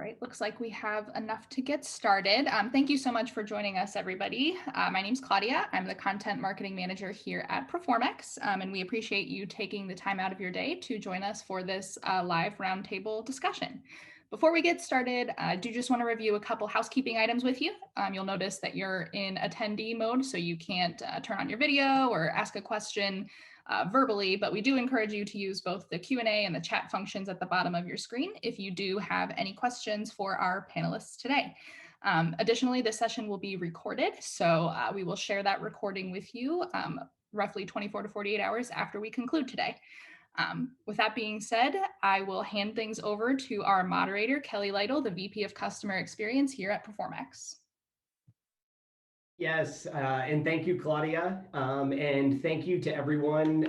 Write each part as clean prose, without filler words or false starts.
right, looks like we have enough to get started. Thank you so much for joining us, everybody. My name's Claudia. I'm the Content Marketing Manager here at Proformex, and we appreciate you taking the time out of your day to join us for this live roundtable discussion. Before we get started, I do just want to review a couple housekeeping items with you. You'll notice that you're in attendee mode, so you can't turn on your video or ask a question verbally, but we do encourage you to use both the Q&A and the chat functions at the bottom of your screen if you do have any questions for our panelists today. Additionally, this session will be recorded, so we will share that recording with you roughly 24 to 48 hours after we conclude today. With that being said, I will hand things over to our moderator, Kelly Lytle, the VP of Customer Experience here at Proformex. Yes, and thank you, Claudia, and thank you to everyone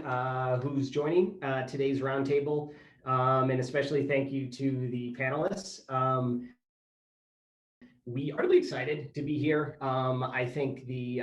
who's joining today's roundtable, and especially thank you to the panelists. We are really excited to be here. I think the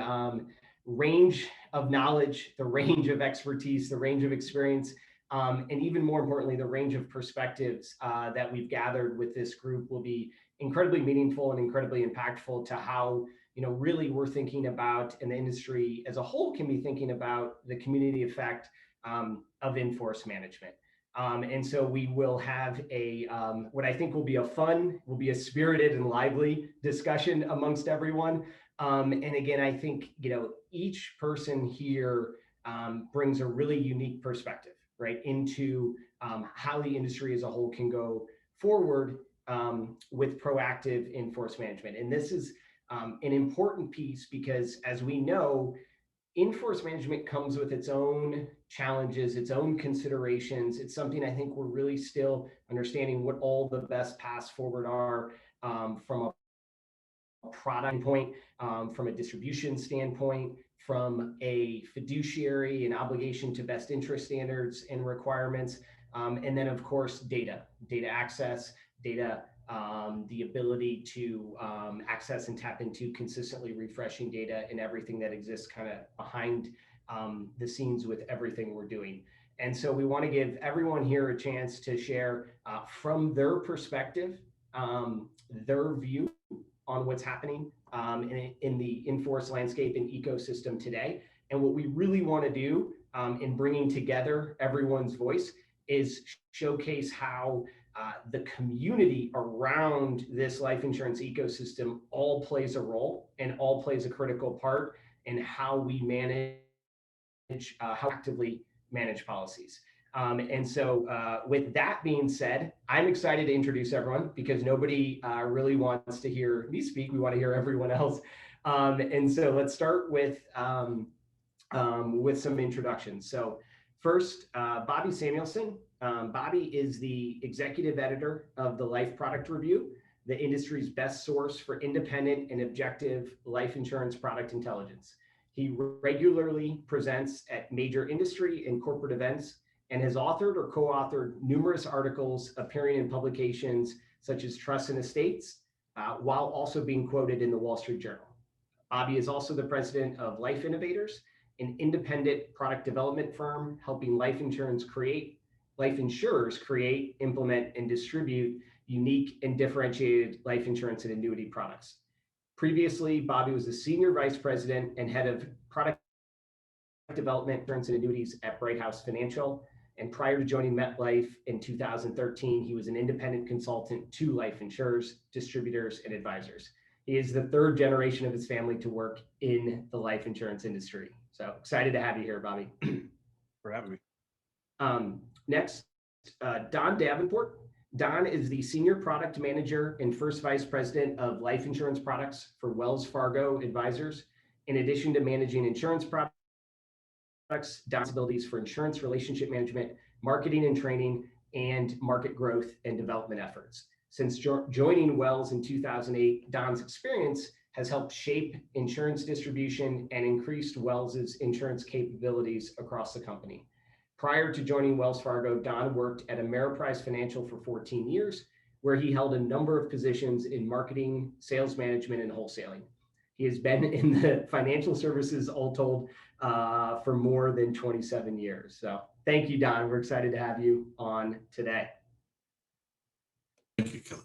range of knowledge, the range of expertise, the range of experience, and even more importantly, the range of perspectives that we've gathered with this group will be incredibly meaningful and incredibly impactful to how really we're thinking about, and the industry as a whole can be thinking about the community effect of Inforce management. And so we will have a, what I think will be a spirited and lively discussion amongst everyone. And again, I think, each person here brings a really unique perspective, right, into how the industry as a whole can go forward with proactive Inforce management. And this is an important piece because, as we know, Inforce management comes with its own challenges, its own considerations. It's something I think we're really still understanding what all the best paths forward are from a product point, from a distribution standpoint, from a fiduciary and obligation to best interest standards and requirements, and then of course data access, the ability to access and tap into consistently refreshing data and everything that exists kind of behind the scenes with everything we're doing. And so we want to give everyone here a chance to share from their perspective, their view on what's happening in the Inforce landscape and ecosystem today. And what we really want to do in bringing together everyone's voice is showcase how the community around this life insurance ecosystem all plays a role and all plays a critical part in how we manage, how actively manage policies. And so with that being said, I'm excited to introduce everyone because nobody really wants to hear me speak. We want to hear everyone else. And so let's start with some introductions. So first, Bobby Samuelson. Bobby is the executive editor of the Life Product Review, the industry's best source for independent and objective life insurance product intelligence. He regularly presents at major industry and corporate events and has authored or co-authored numerous articles appearing in publications such as Trust and Estates, while also being quoted in the Wall Street Journal. Bobby is also the president of Life Innovators, an independent product development firm helping life insurers create, implement, and distribute unique and differentiated life insurance and annuity products. Previously, Bobby was the senior vice president and head of product development, insurance, and annuities at Bright House Financial. And prior to joining MetLife in 2013, he was an independent consultant to life insurers, distributors, and advisors. He is the third generation of his family to work in the life insurance industry. So excited to have you here, Bobby. For having me. Next, Don Davenport. Don is the Senior Product Manager and First Vice President of Life Insurance Products for Wells Fargo Advisors. In addition to managing insurance products, Don's responsibilities for insurance relationship management, marketing and training, and market growth and development efforts. Since joining Wells in 2008, Don's experience has helped shape insurance distribution and increased Wells's insurance capabilities across the company. Prior to joining Wells Fargo, Don worked at Ameriprise Financial for 14 years, where he held a number of positions in marketing, sales management, and wholesaling. He has been in the financial services, all told, for more than 27 years. So thank you, Don. We're excited to have you on today. Thank you, Kelly.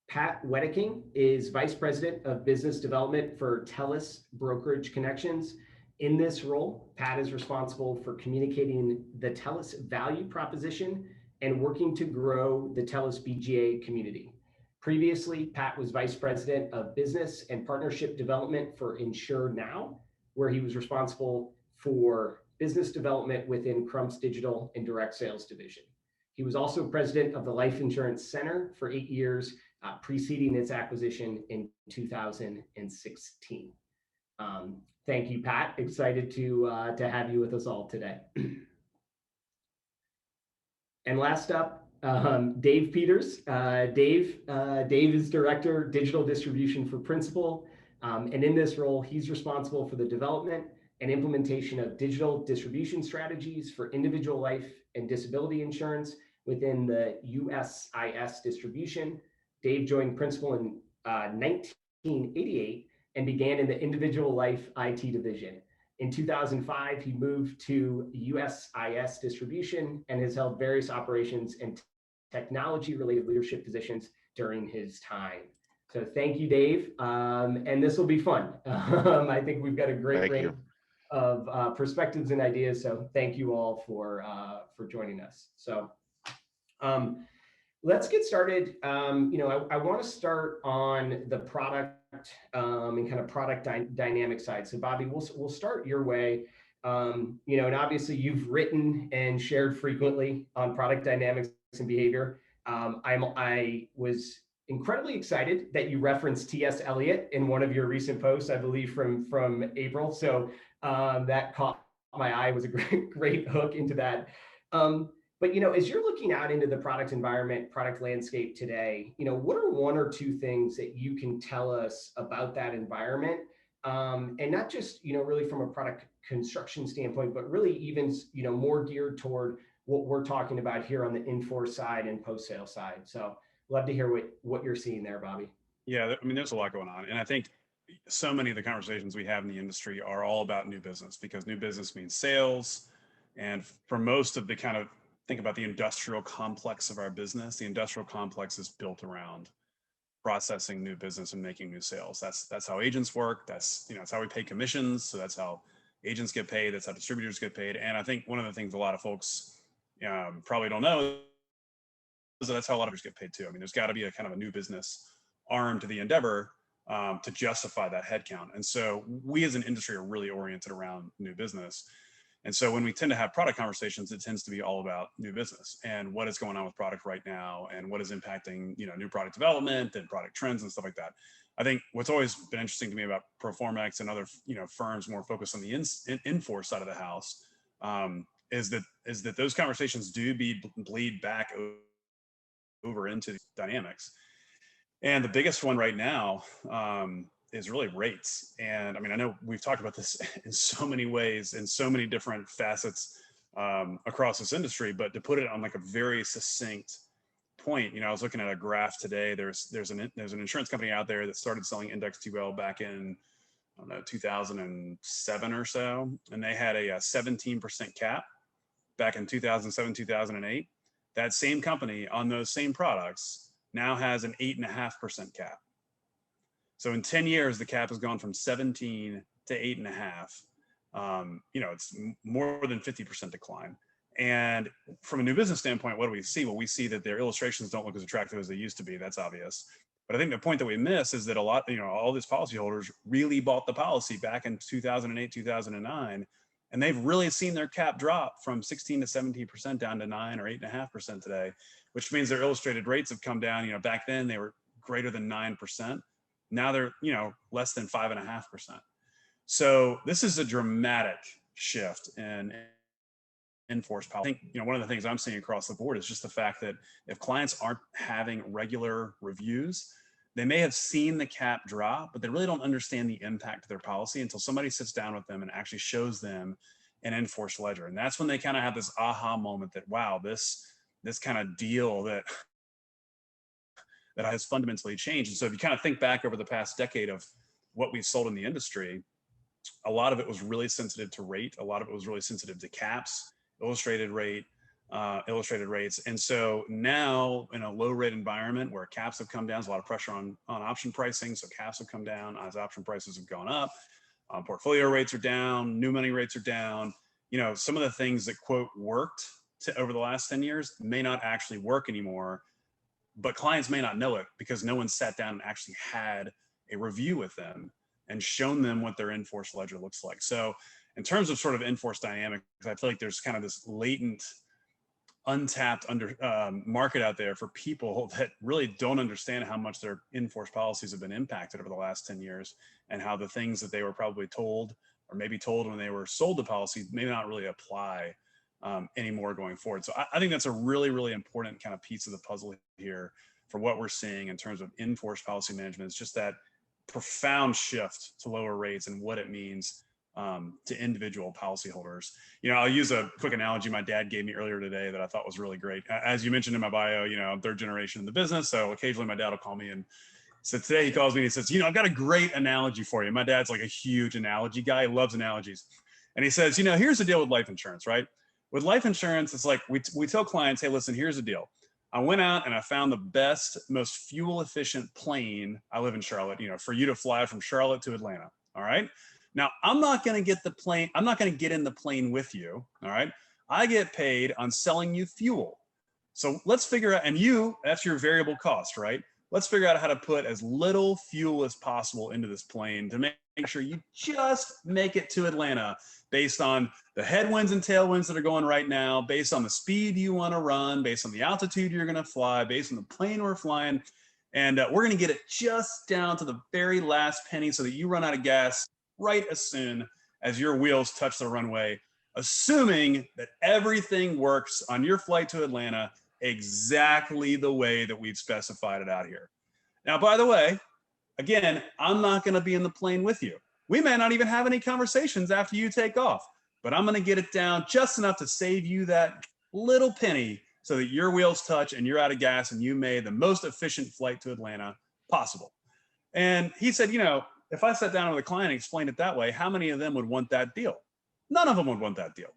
Pat Wedeking is Vice President of Business Development for Tellus Brokerage Connections. In this role, Pat is responsible for communicating the Tellus value proposition and working to grow the Tellus BGA community. Previously, Pat was Vice President of Business and Partnership Development for Insure Now, where he was responsible for business development within Crump's Digital and Direct Sales Division. He was also president of the Life Insurance Center for 8 years, preceding its acquisition in 2016. Thank you, Pat. Excited to have you with us all today. And last up, Dave Peters. Dave is Director, Digital Distribution for Principal. And in this role, he's responsible for the development and implementation of digital distribution strategies for individual life and disability insurance within the USIS distribution. Dave joined Principal in 1988 and began in the individual life IT division. In 2005, he moved to USIS distribution and has held various operations and technology-related leadership positions during his time. So thank you, Dave. And this will be fun. I think we've got a great range of perspectives and ideas. So thank you all for joining us. So let's get started. I want to start on the product and kind of product dynamic side. So Bobby, we'll start your way. And obviously you've written and shared frequently on product dynamics and behavior. I was incredibly excited that you referenced T.S. Eliot in one of your recent posts, I believe from April. So that caught my eye. Was a great hook into that. But as you're looking out into the product environment, product landscape today, what are one or two things that you can tell us about that environment? And not just, really from a product construction standpoint, but really even, more geared toward what we're talking about here on the Inforce side and post-sale side. So love to hear what you're seeing there, Bobby. Yeah, I mean, there's a lot going on. And I think so many of the conversations we have in the industry are all about new business, because new business means sales. And for most of the kind of, think about the industrial complex of our business, the industrial complex is built around processing new business and making new sales. That's how agents work. That's how we pay commissions. So that's how agents get paid. That's how distributors get paid. And I think one of the things a lot of folks probably don't know is that's how a lot of us get paid too. I mean, there's got to be a kind of a new business arm to the endeavor to justify that headcount. And so we as an industry are really oriented around new business. And so when we tend to have product conversations, it tends to be all about new business and what is going on with product right now and what is impacting, new product development and product trends and stuff like that. I think what's always been interesting to me about Proformex and other, firms more focused on the Inforce side of the house is that those conversations do bleed back over into the dynamics. And the biggest one right now is really rates. And I mean, I know we've talked about this in so many ways, in so many different facets across this industry, but to put it on like a very succinct point, I was looking at a graph today. There's an insurance company out there that started selling indexed UL back in, 2007 or so. And they had a 17% cap back in 2007, 2008. That same company on those same products now has an 8.5% cap. So in 10 years, the cap has gone from 17 to 8.5. It's more than 50% decline. And from a new business standpoint, what do we see? Well, we see that their illustrations don't look as attractive as they used to be. That's obvious. But I think the point that we miss is that all these policyholders really bought the policy back in 2008, 2009, and they've really seen their cap drop from 16 to 17% down to 9 or 8.5% today, which means their illustrated rates have come down. Back then they were greater than 9%. Now they're, less than 5.5%. So this is a dramatic shift in Inforce policy. I think, one of the things I'm seeing across the board is just the fact that if clients aren't having regular reviews, they may have seen the cap drop, but they really don't understand the impact of their policy until somebody sits down with them and actually shows them an Inforce ledger. And that's when they kind of have this aha moment that, wow, this kind of deal that has fundamentally changed. And so if you kind of think back over the past decade of what we've sold in the industry, a lot of it was really sensitive to rate. A lot of it was really sensitive to caps, illustrated rate, illustrated rates. And so now in a low rate environment where caps have come down, there's a lot of pressure on option pricing. So caps have come down as option prices have gone up. Portfolio rates are down, new money rates are down. You know, some of the things that quote worked over the last 10 years may not actually work anymore, but clients may not know it because no one sat down and actually had a review with them and shown them what their Inforce ledger looks like. So in terms of sort of Inforce dynamics, I feel like there's kind of this latent, untapped market out there for people that really don't understand how much their Inforce policies have been impacted over the last 10 years and how the things that they were probably told or maybe told when they were sold the policy may not really apply anymore going forward. So I think that's a really, really important kind of piece of the puzzle here for what we're seeing in terms of Inforce policy management. It's just that profound shift to lower rates and what it means to individual policyholders. You know, I'll use a quick analogy my dad gave me earlier today that I thought was really great. As you mentioned in my bio, you know, I'm third generation in the business. So occasionally my dad will call me, and so today he calls me and he says, you know, I've got a great analogy for you. My dad's like a huge analogy guy. He loves analogies. And he says, you know, here's the deal with life insurance, right? With life insurance, it's like we tell clients, hey, listen, here's the deal. I went out and I found the best, most fuel efficient plane. I live in Charlotte, you know, for you to fly from Charlotte to Atlanta. All right. Now, I'm not going to get the plane. I'm not going to get in the plane with you. All right. I get paid on selling you fuel. So let's figure out, and that's your variable cost, right? Let's figure out how to put as little fuel as possible into this plane to make sure you just make it to Atlanta based on the headwinds and tailwinds that are going right now, based on the speed you want to run, based on the altitude you're going to fly, based on the plane we're flying. And we're going to get it just down to the very last penny so that you run out of gas right as soon as your wheels touch the runway, assuming that everything works on your flight to Atlanta exactly the way that we've specified it out here. Now, by the way, again, I'm not going to be in the plane with you. We may not even have any conversations after you take off, but I'm going to get it down just enough to save you that little penny so that your wheels touch and you're out of gas and you made the most efficient flight to Atlanta possible. And he said, you know, if I sat down with a client and explained it that way, how many of them would want that deal? None of them would want that deal.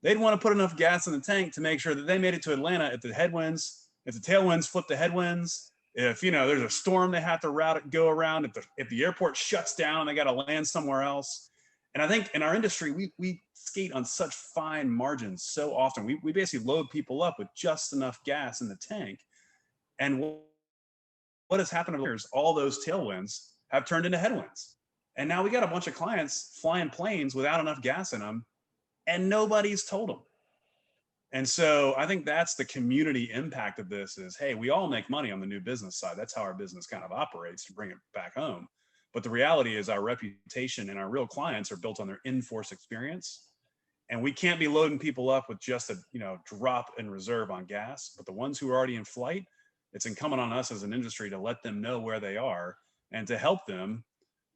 They'd want to put enough gas in the tank to make sure that they made it to Atlanta if the tailwinds flip the headwinds, if, you know, there's a storm they have to go around, if the airport shuts down and they got to land somewhere else. And I think in our industry, we skate on such fine margins so often. We basically load people up with just enough gas in the tank. And what has happened over the years, all those tailwinds have turned into headwinds. And now we got a bunch of clients flying planes without enough gas in them, and nobody's told them. And so I think that's the community impact of this is, hey, we all make money on the new business side. That's how our business kind of operates to bring it back home. But the reality is our reputation and our real clients are built on their Inforce experience. And we can't be loading people up with just a, you know, drop in reserve on gas. But the ones who are already in flight, it's incumbent on us as an industry to let them know where they are and to help them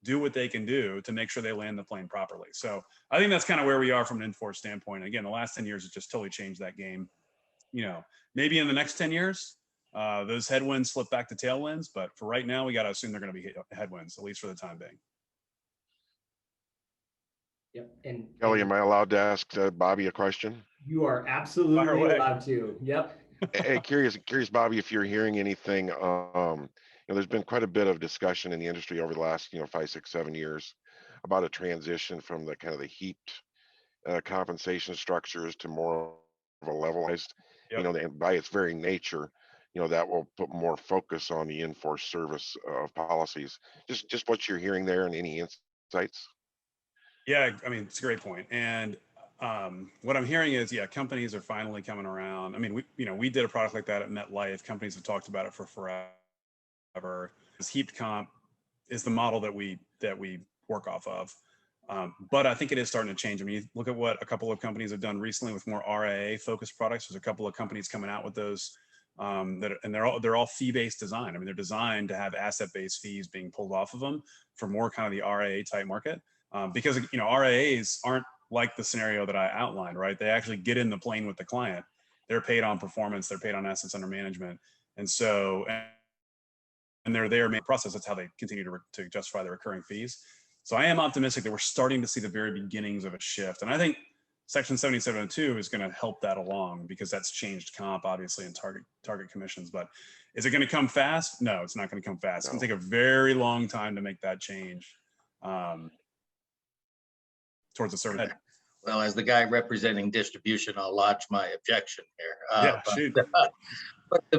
do what they can do to make sure they land the plane properly. So I think that's kind of where we are from an Inforce standpoint. Again, the last 10 years has just totally changed that game. You know, maybe in the next 10 years, those headwinds flip back to tailwinds, but for right now, we got to assume they're going to be headwinds, at least for the time being. Yep. And Kelly, am I allowed to ask Bobby a question? You are absolutely allowed to. Yep. Hey, curious, Bobby, if you're hearing anything. You know, there's been quite a bit of discussion in the industry over the last, 5, 6, 7 years about a transition from the kind of the heaped compensation structures to more of a levelized. Yep. And by its very nature, that will put more focus on the Inforce service of policies. Just what you're hearing there and any insights. Yeah, I mean, it's a great point. And what I'm hearing is, yeah, companies are finally coming around. I mean, we did a product like that at MetLife. Companies have talked about it for forever. This heaped comp is the model that we work off of. But I think it is starting to change. I mean, you look at what a couple of companies have done recently with more RIA focused products. There's a couple of companies coming out with those and they're all fee-based design. I mean, they're designed to have asset-based fees being pulled off of them for more kind of the RIA type market. Because RIAs aren't like the scenario that I outlined, right? They actually get in the plane with the client. They're paid on performance. They're paid on assets under management, and so and they're there main process. That's how they continue to justify the recurring fees. So I am optimistic that we're starting to see the very beginnings of a shift, and I think Section 7702 is going to help that along because that's changed comp, obviously, and target commissions. But is it going to come fast? No, it's not going to come fast. It's going to take a very long time to make that change towards the service. Well, as the guy representing distribution, I'll lodge my objection here. Yeah, shoot. But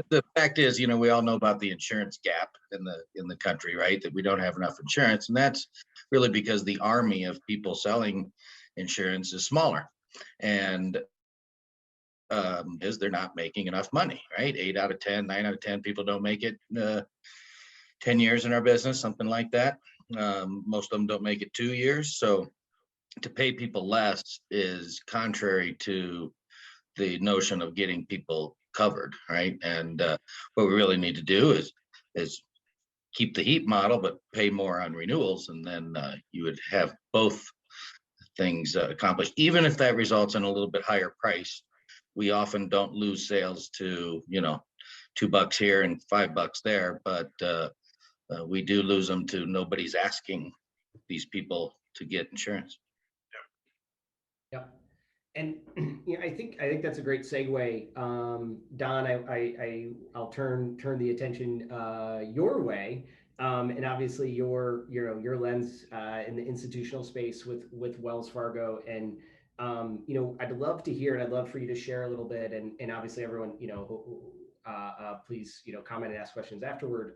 the fact is, you know, we all know about the insurance gap in the country, right? That we don't have enough insurance, and that's really because the army of people selling insurance is smaller, and is they're not making enough money, right? 8 out of 10, 9 out of 10 people don't make it 10 years in our business, something like that. Most of them don't make it 2 years, so to pay people less is contrary to the notion of getting people covered, right? And what we really need to do is keep the heat model, but pay more on renewals, and then you would have both things accomplished. Even if that results in a little bit higher price, we often don't lose sales to, you know, $2 here and $5 there, but we do lose them to nobody's asking these people to get insurance. Yeah. And you know, I think that's a great segue. Don, I'll turn the attention your way, and obviously your lens in the institutional space with Wells Fargo, and you know, I'd love to hear, and I'd love for you to share a little bit, and obviously everyone, you know, please, you know, comment and ask questions afterward.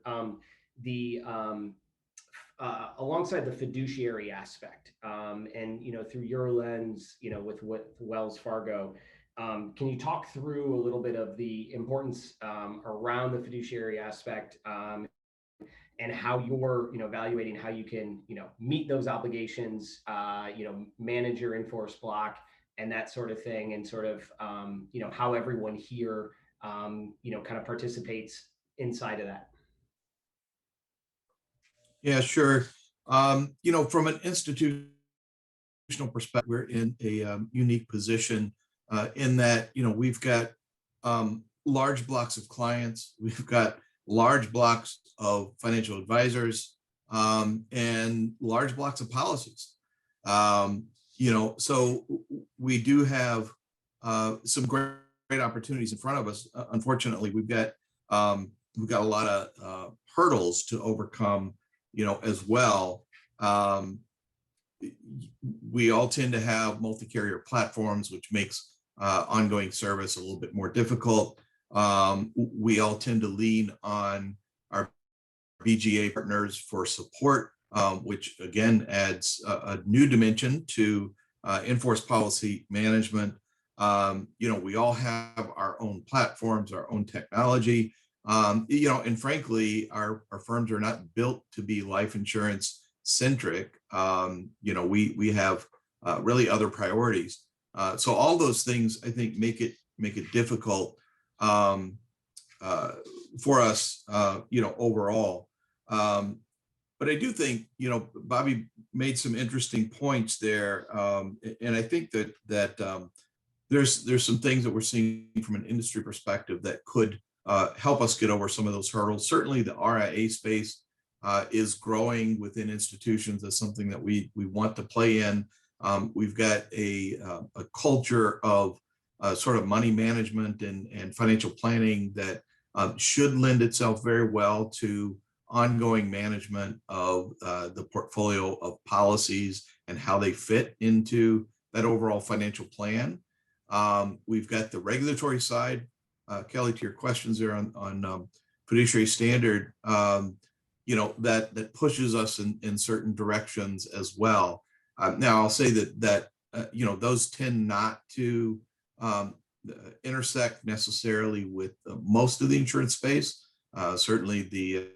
Alongside the fiduciary aspect, and you know, through your lens, you know, with Wells Fargo, can you talk through a little bit of the importance around the fiduciary aspect, and how you're, you know, evaluating how you can, you know, meet those obligations, you know, manage your Inforce block and that sort of thing, and sort of, you know, how everyone here, you know, kind of participates inside of that. Yeah, sure. You know, from an institutional perspective, we're in a unique position in that, you know, we've got large blocks of clients, we've got large blocks of financial advisors, and large blocks of policies. You know, so we do have some great opportunities in front of us. Unfortunately, we've got a lot of hurdles to overcome, you know, as well. We all tend to have multi-carrier platforms, which makes ongoing service a little bit more difficult. We all tend to lean on our BGA partners for support, which again adds a new dimension to Inforce policy management. You know, we all have our own platforms, our own technology. You know, and frankly, our firms are not built to be life insurance centric. You know, we have really other priorities. So all those things, I think, make it difficult for us, you know, overall. But I do think, you know, Bobby made some interesting points there, and I think that there's some things that we're seeing from an industry perspective that could help us get over some of those hurdles. Certainly the RIA space is growing within institutions as something that we want to play in. We've got a culture of sort of money management and financial planning that should lend itself very well to ongoing management of the portfolio of policies and how they fit into that overall financial plan. We've got the regulatory side. Kelly, to your questions there on fiduciary standard, you know, that pushes us in certain directions as well. Now, I'll say that you know, those tend not to intersect necessarily with most of the insurance space. Certainly, the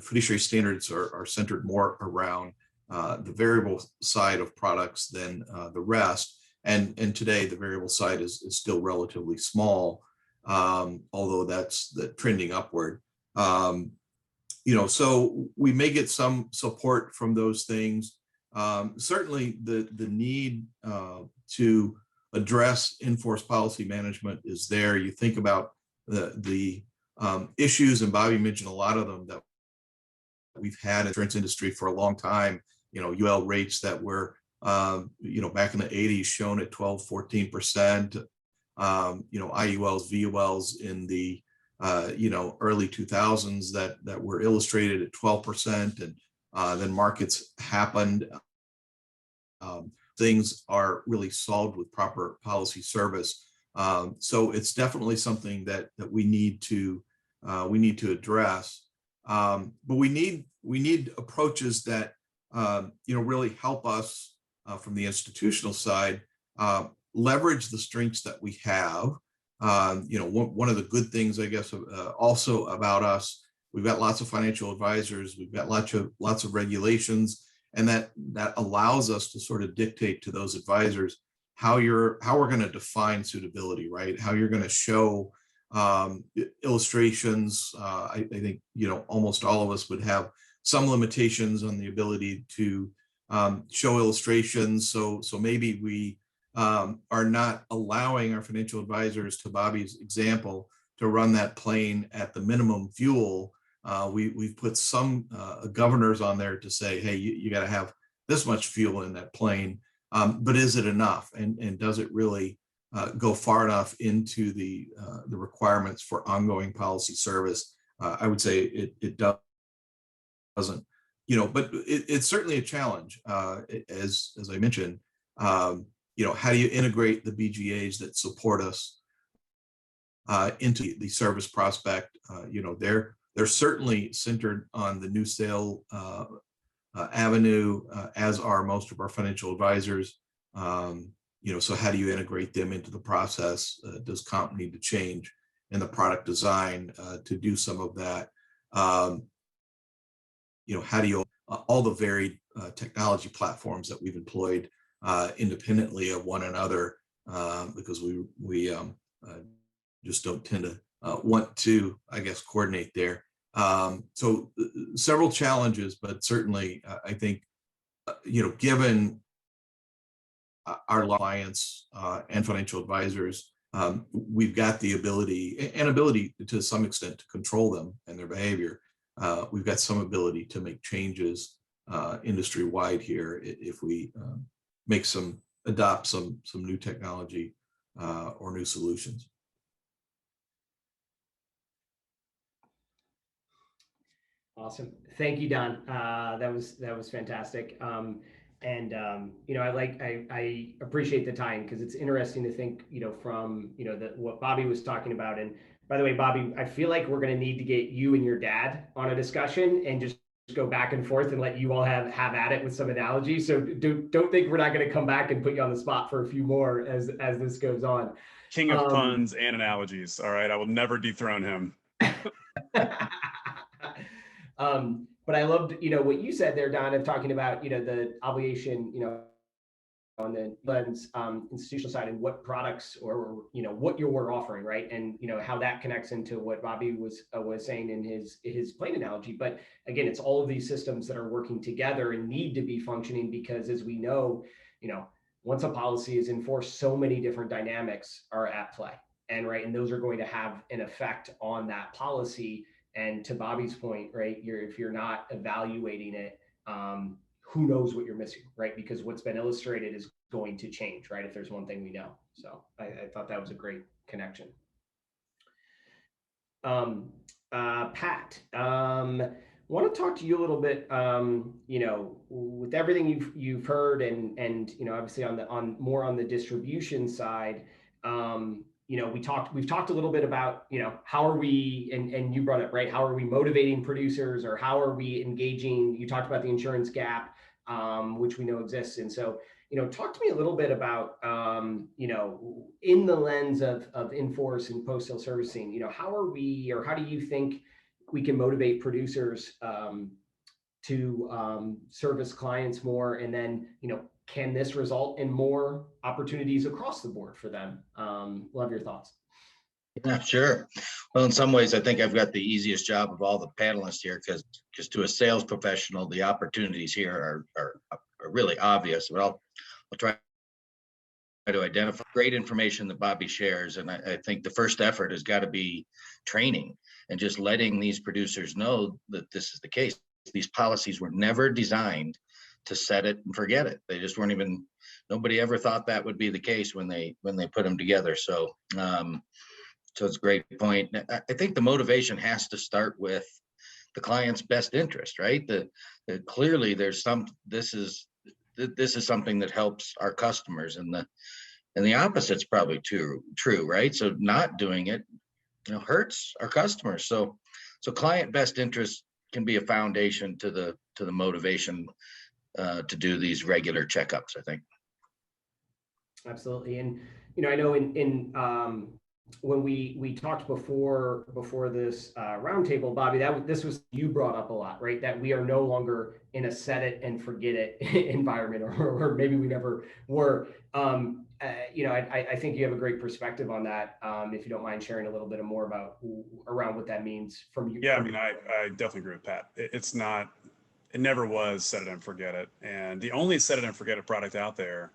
fiduciary standards are centered more around the variable side of products than the rest. And today the variable side is still relatively small, although that's trending upward. You know, so we may get some support from those things. Certainly the need to address Inforce policy management is there. You think about the issues, and Bobby mentioned a lot of them that we've had in the insurance industry for a long time. You know, UL rates that were back in the 80s shown at 12, 14%, IULs, VULs in the, early 2000s that were illustrated at 12%. And then markets happened. Things are really solved with proper policy service. So it's definitely something that we need to address. But we need approaches that really help us from the institutional side leverage the strengths that we have. One of the good things, I guess, also about us, we've got lots of financial advisors, we've got lots of regulations, and that allows us to sort of dictate to those advisors how we're going to define suitability, right? How you're going to show illustrations. I think almost all of us would have some limitations on the ability to show illustrations. So maybe we are not allowing our financial advisors, to Bobby's example, to run that plane at the minimum fuel. We've put some governors on there to say, hey, you got to have this much fuel in that plane, but is it enough? And does it really go far enough into the requirements for ongoing policy service? I would say it doesn't, but it's certainly a challenge. As I mentioned, how do you integrate the BGAs that support us into the service prospect? They're certainly centered on the new sale avenue, as are most of our financial advisors. So how do you integrate them into the process? Does comp need to change in the product design to do some of that? How do you all the varied technology platforms that we've employed independently of one another, because we just don't tend to want to, I guess, coordinate there. So several challenges, but certainly I think, given our clients and financial advisors, we've got the ability to some extent to control them and their behavior. We've got some ability to make changes industry-wide here if we adopt some new technology or new solutions. Awesome. Thank you, Don. That was fantastic. I appreciate the time, because it's interesting to think, from, what Bobby was talking about. And by the way, Bobby, I feel like we're going to need to get you and your dad on a discussion and just go back and forth and let you all have at it with some analogies. So don't think we're not going to come back and put you on the spot for a few more as this goes on. King of puns and analogies. All right. I will never dethrone him. But I loved, what you said there, Don, of talking about, the obligation, on the lens, institutional side, and what products or, what you were offering, right? And, how that connects into what Bobby was saying in his plane analogy. But again, it's all of these systems that are working together and need to be functioning, because as we know, once a policy is enforced, so many different dynamics are at play, and those are going to have an effect on that policy. And to Bobby's point, right, if you're not evaluating it, who knows what you're missing, right? Because what's been illustrated is going to change, right? If there's one thing we know. So I thought that was a great connection. Pat, want to talk to you a little bit, with everything you've heard, and obviously more on the distribution side. We've talked a little bit about, how are we, and you brought up, right, how are we motivating producers, or how are we engaging? You talked about the insurance gap, which we know exists. And so, talk to me a little bit about, in the lens of Inforce and post-sale servicing, how are we, or how do you think we can motivate producers to service clients more? And then, can this result in more opportunities across the board for them? Love your thoughts. Yeah, sure. Well, in some ways, I think I've got the easiest job of all the panelists here, because to a sales professional, the opportunities here are really obvious. But I'll try to identify great information that Bobby shares. And I think the first effort has got to be training and just letting these producers know that this is the case. These policies were never designed to set it and forget it. They just weren't even, nobody ever thought that would be the case when they put them together. So so it's a great point. I think the motivation has to start with the client's best interest, right? Clearly there's this is something that helps our customers, and the opposite's probably true, right? So not doing it, hurts our customers. So client best interest can be a foundation to the motivation to do these regular checkups, I think. Absolutely. And, I know when we talked before this roundtable, Bobby, this was, you brought up a lot, right? That we are no longer in a set it and forget it environment, or maybe we never were. I think you have a great perspective on that. If you don't mind sharing a little bit more around what that means from you. Yeah, I mean, I definitely agree with Pat. It never was set it and forget it. And the only set it and forget it product out there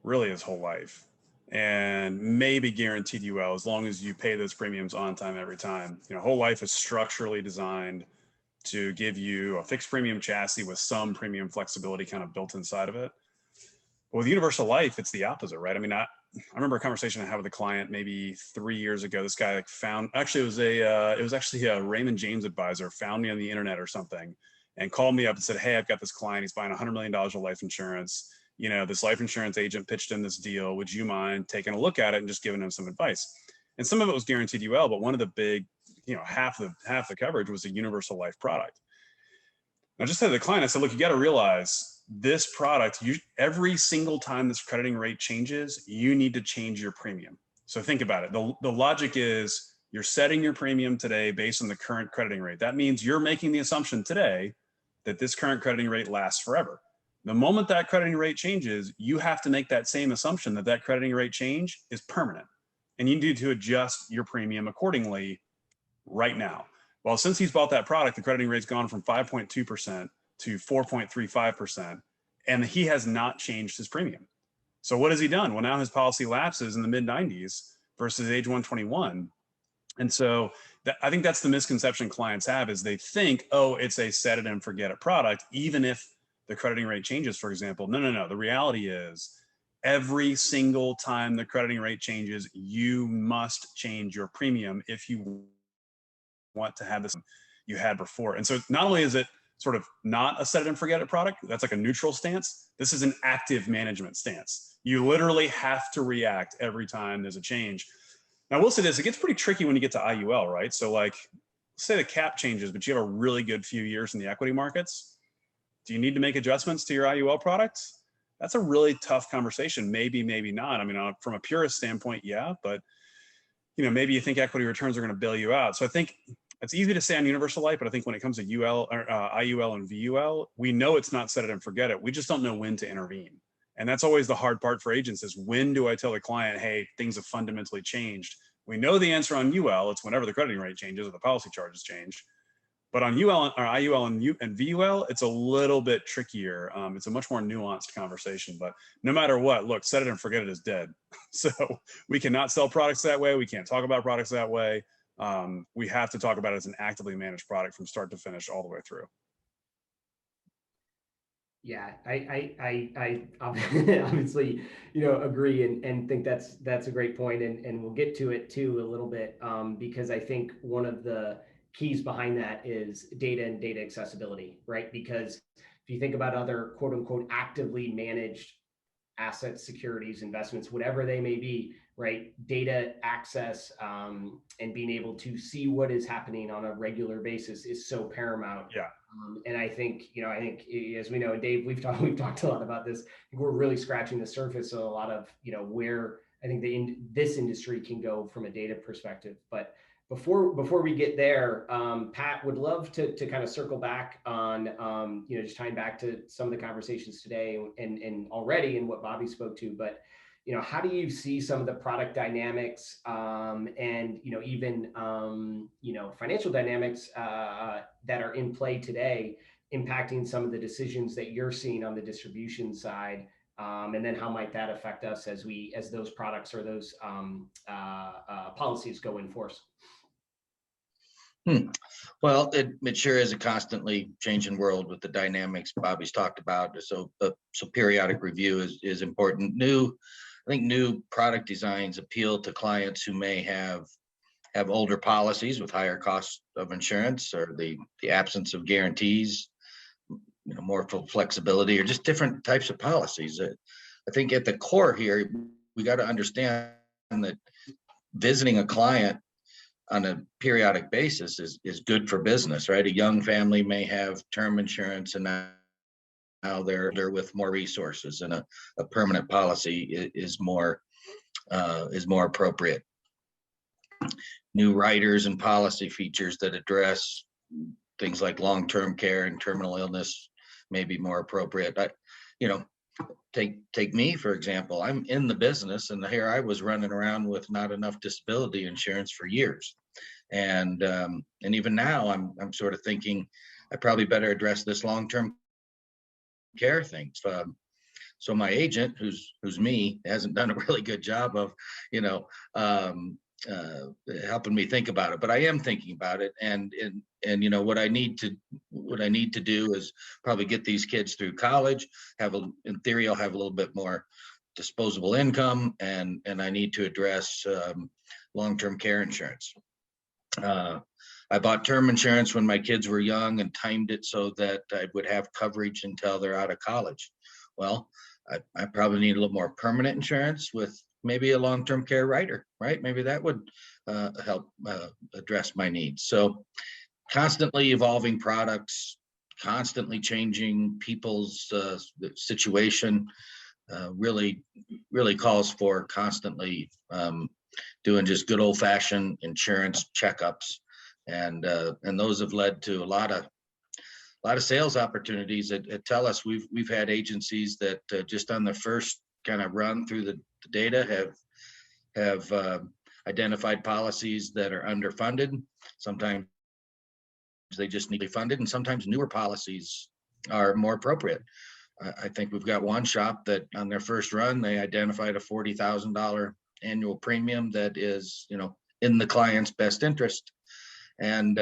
really is whole life, and maybe guaranteed UL, as long as you pay those premiums on time every time. Whole life is structurally designed to give you a fixed premium chassis with some premium flexibility kind of built inside of it. But with universal life, it's the opposite, right? I mean, I remember a conversation I had with a client maybe 3 years ago. This guy it was actually a Raymond James advisor, found me on the internet or something, and called me up and said, hey, I've got this client, he's buying $100 million of life insurance. This life insurance agent pitched in this deal. Would you mind taking a look at it and just giving him some advice? And some of it was guaranteed UL, but one of the big, half the coverage was a universal life product. I just said to the client, I said, look, you got to realize this product, every single time this crediting rate changes, you need to change your premium. So think about it. The logic is you're setting your premium today based on the current crediting rate. That means you're making the assumption today that this current crediting rate lasts forever. The moment that crediting rate changes, you have to make that same assumption that crediting rate change is permanent, and you need to adjust your premium accordingly right now. Well, since he's bought that product, the crediting rate's gone from 5.2% to 4.35%, and he has not changed his premium. So what has he done? Well, now his policy lapses in the mid 90s versus age 121. And so I think that's the misconception clients have, is they think, oh, it's a set it and forget it product, even if the crediting rate changes, for example. No. The reality is every single time the crediting rate changes, you must change your premium if you want to have this you had before. And so not only is it sort of not a set it and forget it product, that's like a neutral stance. This is an active management stance. You literally have to react every time there's a change. Now, I will say this, it gets pretty tricky when you get to IUL, right? So like, say the cap changes, but you have a really good few years in the equity markets. Do you need to make adjustments to your IUL products? That's a really tough conversation. Maybe, maybe not. I mean, from a purist standpoint, yeah, but maybe you think equity returns are going to bail you out. So I think it's easy to say on universal life, but I think when it comes to UL or IUL and VUL, we know it's not set it and forget it. We just don't know when to intervene. And that's always the hard part for agents, is when do I tell the client, hey, things have fundamentally changed? We know the answer on UL, it's whenever the crediting rate changes or the policy charges change. But on UL or IUL and VUL, it's a little bit trickier. It's a much more nuanced conversation, but no matter what, look, set it and forget it is dead. So we cannot sell products that way. We can't talk about products that way. We have to talk about it as an actively managed product from start to finish all the way through. Yeah, I obviously, agree and think that's a great point, and we'll get to it too a little bit, because I think one of the keys behind that is data and data accessibility, right? Because if you think about other quote unquote actively managed assets, securities, investments, whatever they may be, right? Data access and being able to see what is happening on a regular basis is so paramount. Yeah. And I think, as we know, Dave, we've talked a lot about this. We're really scratching the surface of a lot of, where I think this industry can go from a data perspective. But before we get there, Pat, would love to kind of circle back on, just tying back to some of the conversations today and already and what Bobby spoke to, but, how do you see some of the product dynamics and, even, financial dynamics that are in play today impacting some of the decisions that you're seeing on the distribution side? And then how might that affect us as those products or those policies go in force? Well, it sure is a constantly changing world with the dynamics Bobby's talked about. So periodic review is important. I think new product designs appeal to clients who may have older policies with higher costs of insurance, or the absence of guarantees, more flexibility, or just different types of policies. I think at the core here, we got to understand that visiting a client on a periodic basis is good for business, right? A young family may have term insurance, and now they're with more resources, and a permanent policy is more appropriate. New riders and policy features that address things like long-term care and terminal illness may be more appropriate. Take me, for example. I'm in the business, and here I was running around with not enough disability insurance for years. And even now I'm sort of thinking I probably better address this long-term care thing. So my agent, who's me, hasn't done a really good job of, helping me think about it, but I am thinking about it. And what I need to do is probably get these kids through college, in theory, I'll have a little bit more disposable income, and I need to address long-term care insurance. I bought term insurance when my kids were young and timed it so that I would have coverage until they're out of college. Well, I probably need a little more permanent insurance with maybe a long-term care rider, right? Maybe that would help address my needs. So constantly evolving products, constantly changing people's situation really calls for constantly doing just good old-fashioned insurance checkups, and those have led to a lot of sales opportunities at Tellus. We've had agencies that just on the first kind of run through the data have identified policies that are underfunded. Sometimes they just need to be funded, and sometimes newer policies are more appropriate. I think we've got one shop that on their first run, they identified a $40,000 annual premium that is, in the client's best interest. And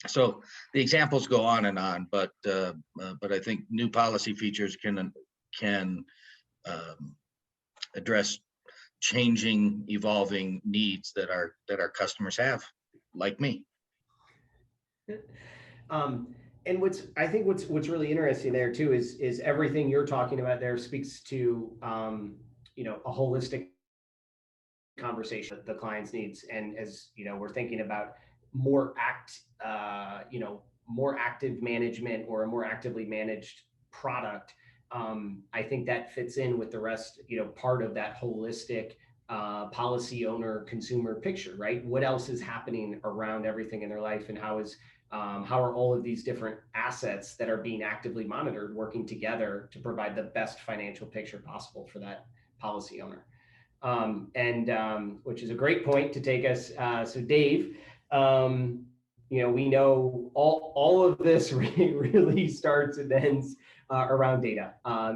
so the examples go on and on, but I think new policy features can address changing, evolving needs that our customers have, like me. And what's really interesting there too is everything you're talking about there speaks to a holistic conversation the client's needs. And as we're thinking about more active management or a more actively managed product, I think that fits in with the rest, part of that holistic policy owner consumer picture, right? What else is happening around everything in their life, and how are all of these different assets that are being actively monitored working together to provide the best financial picture possible for that policy owner? Which is a great point to take us. So Dave, we know all of this really starts and ends around data,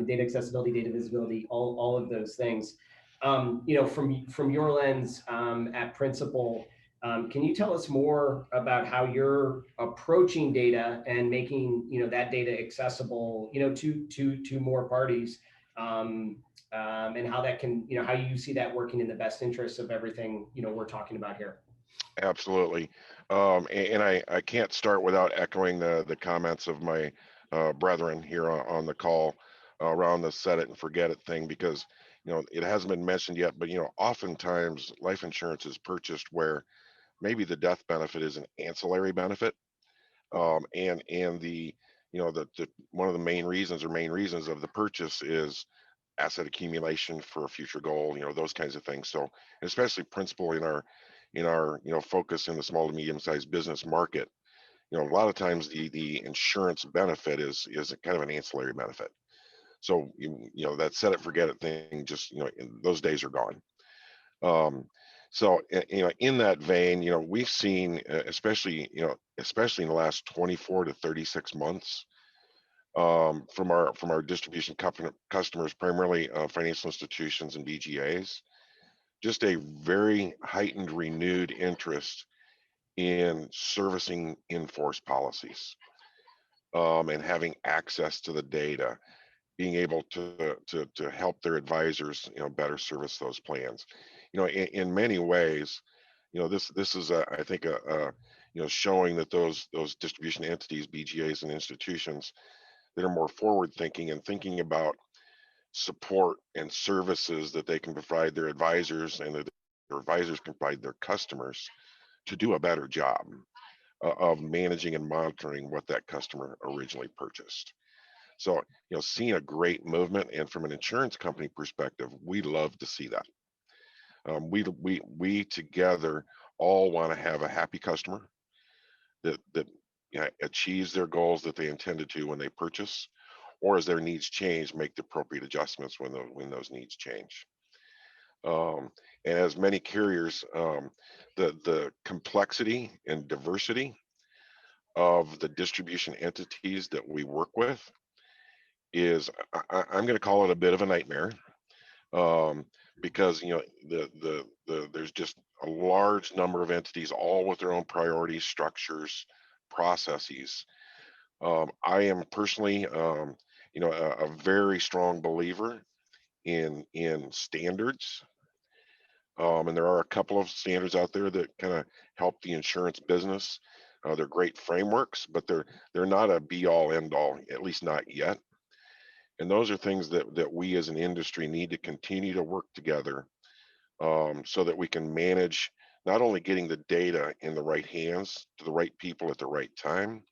data accessibility, data visibility, all of those things. From your lens at Principal, can you tell us more about how you're approaching data and making that data accessible to more parties, and how that can how you see that working in the best interests of everything we're talking about here? Absolutely. And I can't start without echoing the comments of my brethren here on the call around the set it and forget it thing, because it hasn't been mentioned yet, but oftentimes life insurance is purchased where maybe the death benefit is an ancillary benefit, and the one of the main reasons of the purchase is asset accumulation for a future goal, those kinds of things. So especially Principal in our focus in the small to medium sized business market, a lot of times the insurance benefit is kind of an ancillary benefit. So that set it forget it thing, just those days are gone. So in that vein, we've seen especially in the last 24 to 36 months, from our distribution customers, primarily financial institutions and BGAs, just a very heightened, renewed interest in servicing Inforce policies, and having access to the data, being able to help their advisors, better service those plans. In many ways, this is I think showing that those distribution entities, BGAs and institutions that are more forward thinking and thinking about support and services that they can provide their advisors and that their advisors can provide their customers to do a better job of managing and monitoring what that customer originally purchased. So, seeing a great movement, and from an insurance company perspective, we love to see that. We together all want to have a happy customer that achieves their goals that they intended to when they purchase, or as their needs change, make the appropriate adjustments when those needs change. And as many carriers, the complexity and diversity of the distribution entities that we work with is, I'm going to call it a bit of a nightmare, because there's just a large number of entities, all with their own priorities, structures, processes. I am personally, a very strong believer in standards. And there are a couple of standards out there that kind of help the insurance business. They're great frameworks, but they're not a be all end all, at least not yet. And those are things that we as an industry need to continue to work together, so that we can manage not only getting the data in the right hands to the right people at the right time,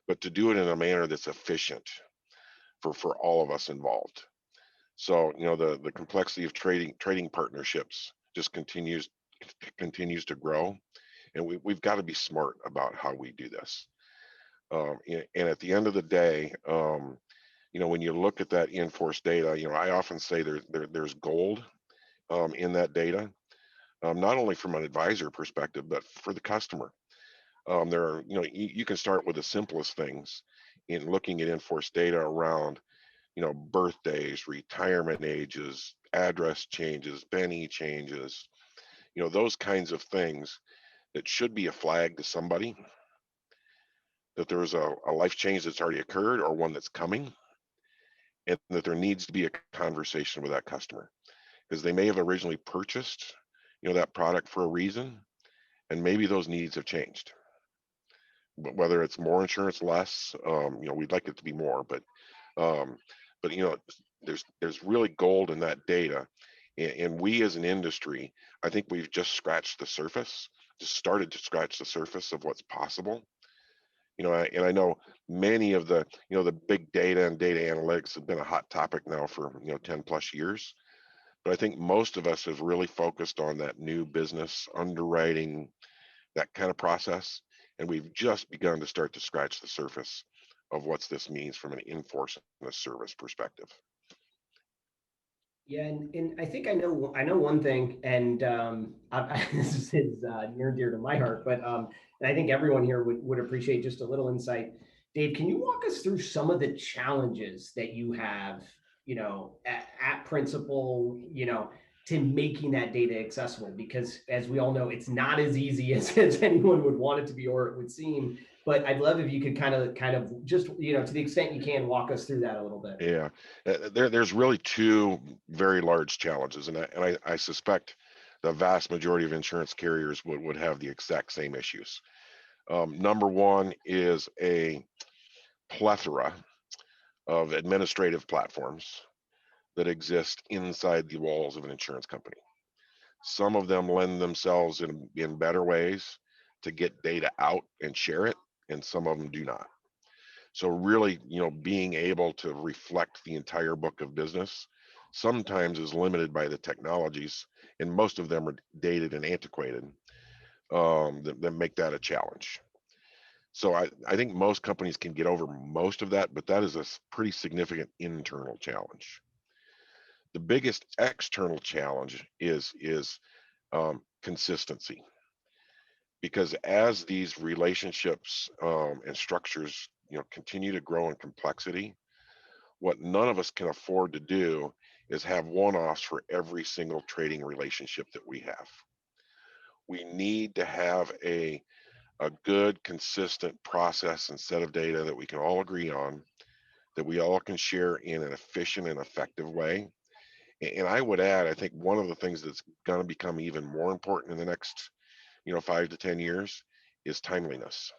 but to do it in a manner that's efficient for all of us involved. So, the complexity of trading partnerships just continues to grow, and we've got to be smart about how we do this. And at the end of the day, when you look at that Inforce data, I often say there's gold in that data, not only from an advisor perspective, but for the customer. There are, you can start with the simplest things in looking at Inforce data around, birthdays, retirement ages, address changes, Benny changes, those kinds of things that should be a flag to somebody that there's a life change that's already occurred or one that's coming, and that there needs to be a conversation with that customer, because they may have originally purchased, that product for a reason, and maybe those needs have changed. But whether it's more insurance, less, we'd like it to be more, but there's really gold in that data, and we as an industry, I think we've just scratched the surface, just started to scratch the surface of what's possible. And I know many of the big data and data analytics have been a hot topic now for 10 plus years, but I think most of us have really focused on that new business underwriting, that kind of process, and we've just begun to start to scratch the surface of what this means from an Inforce and a service perspective. Yeah, and I think I know one thing, and this is near and dear to my heart, but and I think everyone here would appreciate just a little insight. Dave, can you walk us through some of the challenges that you have, at Principal, to making that data accessible? Because as we all know, it's not as easy as anyone would want it to be, or it would seem. But I'd love if you could kind of just, to the extent you can, walk us through that a little bit. Yeah, there's really two very large challenges, and I suspect the vast majority of insurance carriers would have the exact same issues. Number one is a plethora of administrative platforms that exist inside the walls of an insurance company. Some of them lend themselves in better ways to get data out and share it, and some of them do not. So really, being able to reflect the entire book of business sometimes is limited by the technologies, and most of them are dated and antiquated, that make that a challenge. So I think most companies can get over most of that, but that is a pretty significant internal challenge. The biggest external challenge is consistency, because as these relationships and structures continue to grow in complexity, what none of us can afford to do is have one-offs for every single trading relationship that we have. We need to have a a good, consistent process and set of data that we can all agree on, that we all can share in an efficient and effective way. And I would add, I think one of the things that's going to become even more important in the next, 5 to 10 years is timeliness.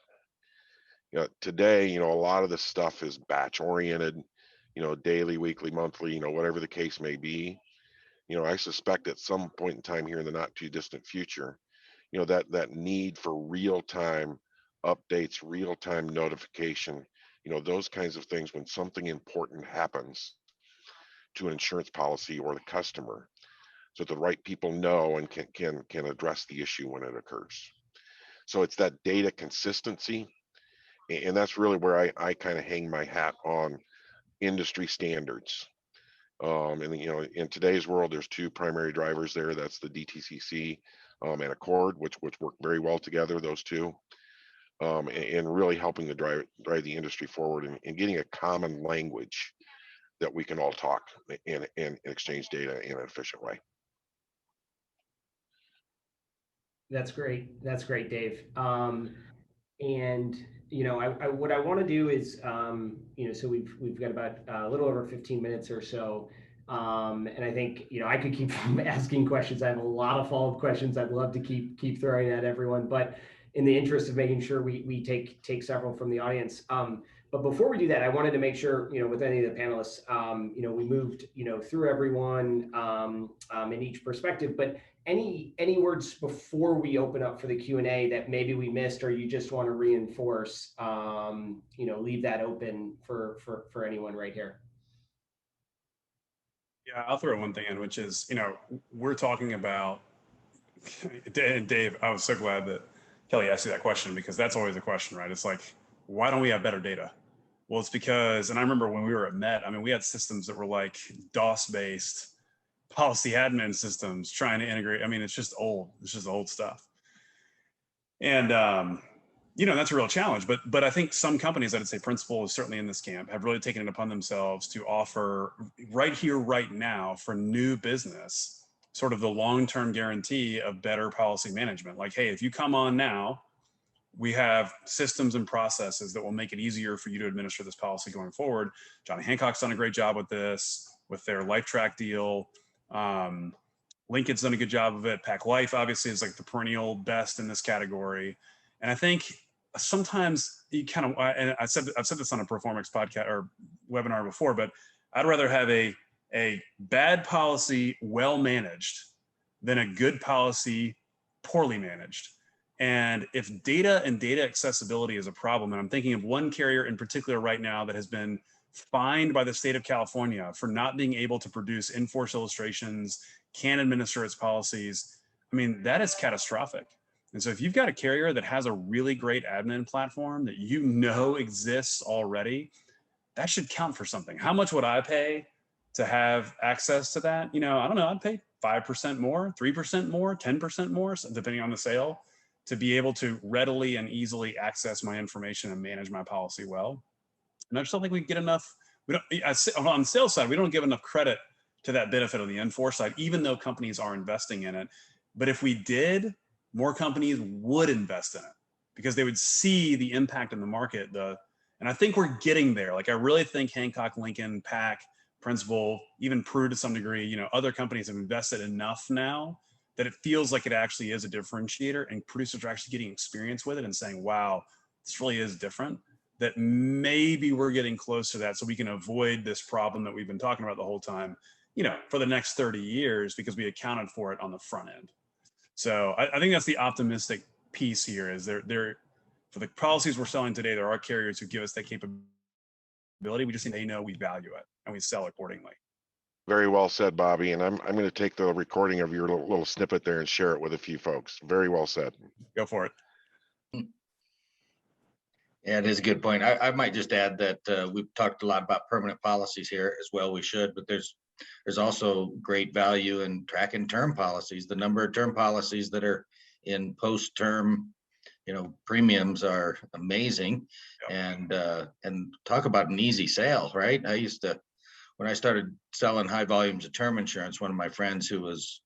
Today, a lot of this stuff is batch oriented, daily, weekly, monthly, whatever the case may be. I suspect at some point in time here in the not too distant future, that need for real time updates, real time notification, those kinds of things when something important happens to an insurance policy or the customer, so the right people know and can address the issue when it occurs. So it's that data consistency, and that's really where I kind of hang my hat on industry standards. And in today's world, there's two primary drivers there. That's the DTCC and Accord, which work very well together, those two, and really helping to drive the industry forward and getting a common language that we can all talk and exchange data in an efficient way. That's great. That's great, Dave. And what I want to do is, so we've got about a little over 15 minutes or so, and I think I could keep asking questions. I have a lot of follow-up questions I'd love to keep throwing at everyone, but in the interest of making sure we take several from the audience. But before we do that, I wanted to make sure, with any of the panelists, we moved, through everyone in each perspective. But any words before we open up for the Q&A that maybe we missed, or you just want to reinforce, leave that open for anyone right here. Yeah, I'll throw one thing in, which is, we're talking about, Dave, I was so glad that Kelly asked you that question, because that's always a question, right? It's like, why don't we have better data? Well, it's because, and I remember when we were at Met, we had systems that were like DOS-based policy admin systems trying to integrate. It's just old. It's just old stuff. And, that's a real challenge. But I think some companies, I'd say Principal is certainly in this camp, have really taken it upon themselves to offer right here, right now, for new business, sort of the long-term guarantee of better policy management. Like, hey, if you come on now, we have systems and processes that will make it easier for you to administer this policy going forward. Johnny Hancock's done a great job with this, with their LifeTrack deal. Lincoln's done a good job of it. Pac Life obviously is like the perennial best in this category. And I think sometimes you kind of, and I've said this on a Proformex podcast or webinar before, but I'd rather have a bad policy well managed than a good policy poorly managed. And if data and data accessibility is a problem, and I'm thinking of one carrier in particular right now that has been fined by the state of California for not being able to produce Inforce illustrations, can't administer its policies, that is catastrophic. And so if you've got a carrier that has a really great admin platform that exists already, that should count for something. How much would I pay to have access to that? I don't know, I'd pay 5% more, 3% more, 10% more, depending on the sale, to be able to readily and easily access my information and manage my policy well. And I just don't think we get enough, on the sales side, we don't give enough credit to that benefit on the Inforce side, even though companies are investing in it. But if we did, more companies would invest in it because they would see the impact in the market. And I think we're getting there. Like, I really think Hancock, Lincoln, Pac, Principal, even Pru to some degree, other companies have invested enough now that it feels like it actually is a differentiator, and producers are actually getting experience with it and saying, wow, this really is different, that maybe we're getting close to that so we can avoid this problem that we've been talking about the whole time, for the next 30 years, because we accounted for it on the front end. So I think that's the optimistic piece here, is there for the policies we're selling today, there are carriers who give us that capability. We just think they know we value it and we sell accordingly. Very well said, Bobby. And I'm going to take the recording of your little snippet there and share it with a few folks. Very well said. Go for it. Yeah, it is a good point. I might just add that we've talked a lot about permanent policies here as well. We should, but there's also great value in tracking term policies. The number of term policies that are in post-term, premiums are amazing. Yep. And talk about an easy sale, right? When I started selling high volumes of term insurance, one of my friends who was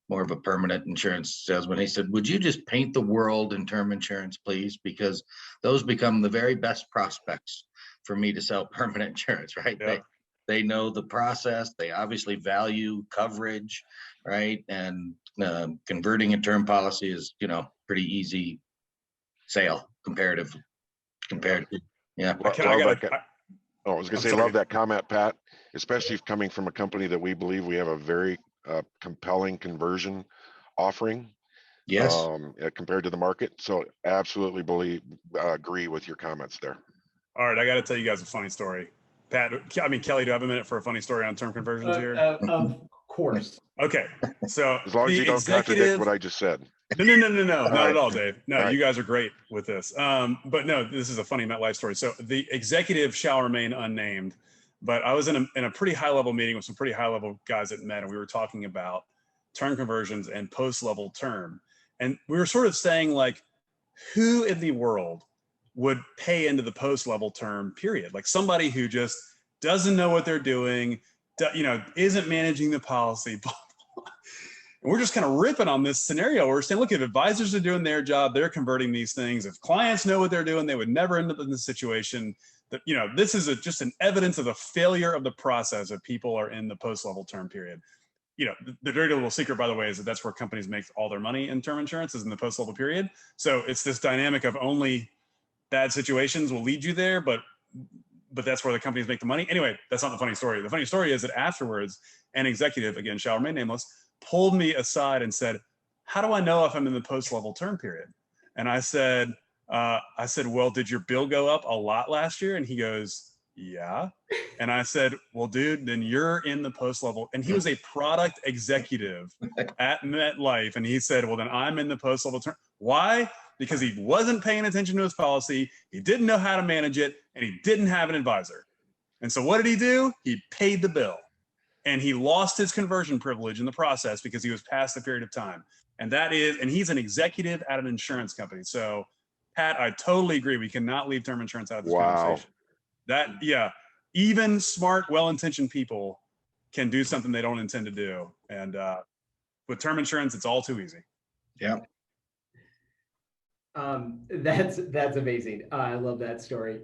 more of a permanent insurance salesman. He said, would you just paint the world in term insurance, please? Because those become the very best prospects for me to sell permanent insurance, right? Yeah. They know the process. They obviously value coverage, right? And converting a term policy is, pretty easy sale compared to, yeah. I was going I'm to say, sorry. love that comment, Pat, especially coming from a company that we believe we have a very compelling conversion offering. Yes. Compared to the market. So absolutely agree with your comments there. All right, I got to tell you guys a funny story. Pat, Kelly, do you have a minute for a funny story on term conversions here? Of course. Okay, so As long as you don't contradict what I just said. No, not right. at all, Dave. No, All you right. guys are great with this. But no, this is a funny MetLife story. So the executive shall remain unnamed, but I was in a pretty high level meeting with some pretty high level guys at Met, and we were talking about term conversions and post level term. And we were sort of saying, like, who in the world would pay into the post level term period? Like somebody who just doesn't know what they're doing, isn't managing the policy. And we're just kind of ripping on this scenario. We're saying, look, if advisors are doing their job, they're converting these things. If clients know what they're doing, they would never end up in this situation. That, this is just an evidence of the failure of the process if people are in the post-level term period. The dirty little secret, by the way, is that that's where companies make all their money in term insurance, is in the post-level period. So it's this dynamic of only bad situations will lead you there, but that's where the companies make the money. Anyway, that's not the funny story. The funny story is that afterwards, an executive, again, shall remain nameless, pulled me aside and said, how do I know if I'm in the post-level term period? And I said, well, did your bill go up a lot last year? And he goes, yeah. And I said, well, dude, then you're in the post-level. And he was a product executive at MetLife. And he said, well, then I'm in the post-level term. Why? Because he wasn't paying attention to his policy. He didn't know how to manage it. And he didn't have an advisor. And so what did he do? He paid the bill. And he lost his conversion privilege in the process because he was past the period of time. And he's an executive at an insurance company. So, Pat, I totally agree. We cannot leave term insurance out of this conversation. Even smart, well-intentioned people can do something they don't intend to do. And with term insurance, it's all too easy. Yeah. That's amazing. I love that story.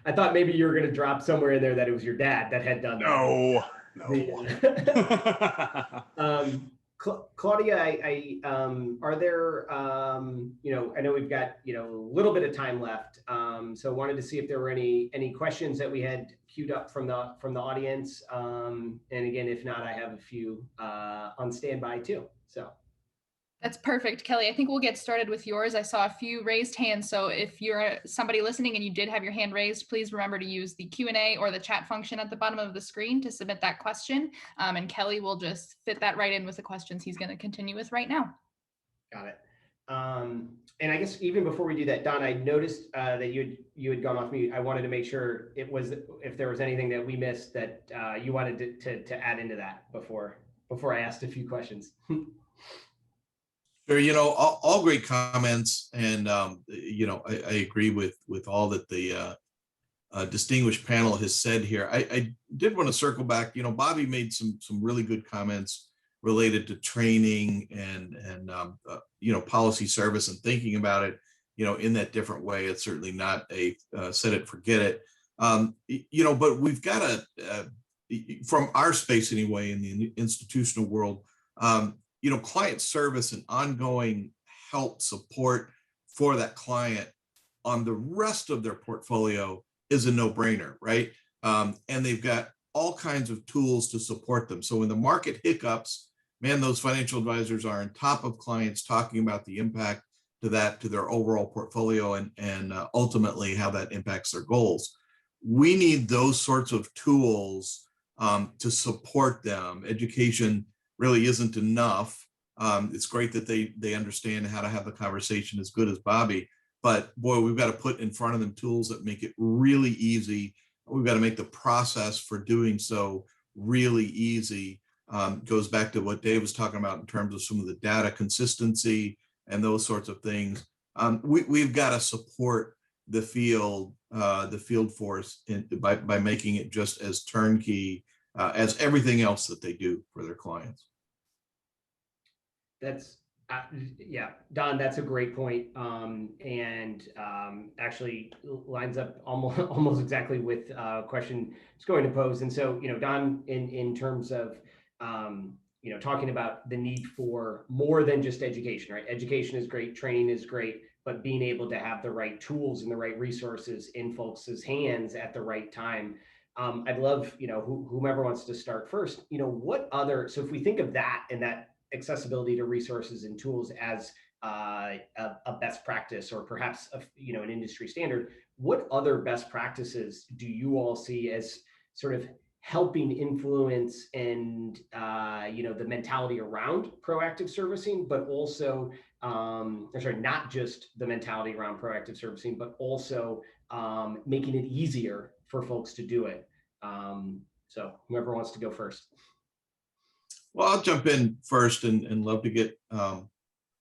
I thought maybe you were going to drop somewhere in there that it was your dad that had done that. No. Claudia, are there, I know we've got, a little bit of time left. So wanted to see if there were any questions that we had queued up from the audience. And again, if not, I have a few on standby too. So. That's perfect, Kelly. I think we'll get started with yours. I saw a few raised hands. So if you're somebody listening and you did have your hand raised, please remember to use the Q&A or the chat function at the bottom of the screen to submit that question. And Kelly will just fit that right in with the questions he's going to continue with right now. Got it. And I guess even before we do that, Don, I noticed that you had gone off mute. I wanted to make sure if there was anything that we missed that you wanted to add into that before I asked a few questions. Sure, all great comments, and I agree with all that the distinguished panel has said here. I did want to circle back. Bobby made some really good comments related to training and policy service and thinking about it, in that different way. It's certainly not a set it, forget it. But we've got to, from our space anyway, in the institutional world, client service and ongoing help support for that client on the rest of their portfolio is a no-brainer, right? And they've got all kinds of tools to support them. So when the market hiccups, man, those financial advisors are on top of clients, talking about the impact to their overall portfolio and ultimately how that impacts their goals. We need those sorts of tools to support them. Education really isn't enough. It's great that they understand how to have the conversation as good as Bobby, but boy, we've got to put in front of them tools that make it really easy. We've got to make the process for doing so really easy. Goes back to what Dave was talking about in terms of some of the data consistency and those sorts of things. We've got to support the field force by making it just as turnkey as everything else that they do for their clients. That's yeah, Don, that's a great point. Actually lines up almost exactly with a question it's going to pose. And so, Don, in terms of, talking about the need for more than just education, right? Education is great, training is great, but being able to have the right tools and the right resources in folks' hands at the right time. I'd love, whomever wants to start first, what other, so if we think of that and that accessibility to resources and tools as a best practice, or perhaps an industry standard, what other best practices do you all see as sort of helping influence and the mentality around proactive servicing, but also not just the mentality around proactive servicing, but also making it easier for folks to do it. So whoever wants to go first. Well, I'll jump in first and love to get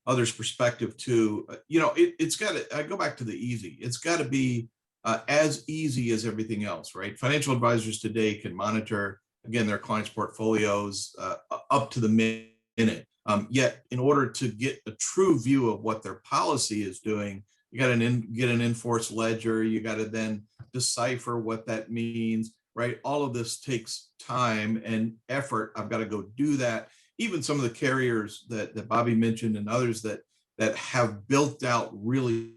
others' perspective too. It's got to, I go back to the easy. It's got to be as easy as everything else, right? Financial advisors today can monitor, again, their clients' portfolios up to the minute. Yet, in order to get a true view of what their policy is doing, you got to get an Inforce ledger. You got to then decipher what that means, right? All of this takes time and effort. I've got to go do that. Even some of the carriers that Bobby mentioned and others that have built out really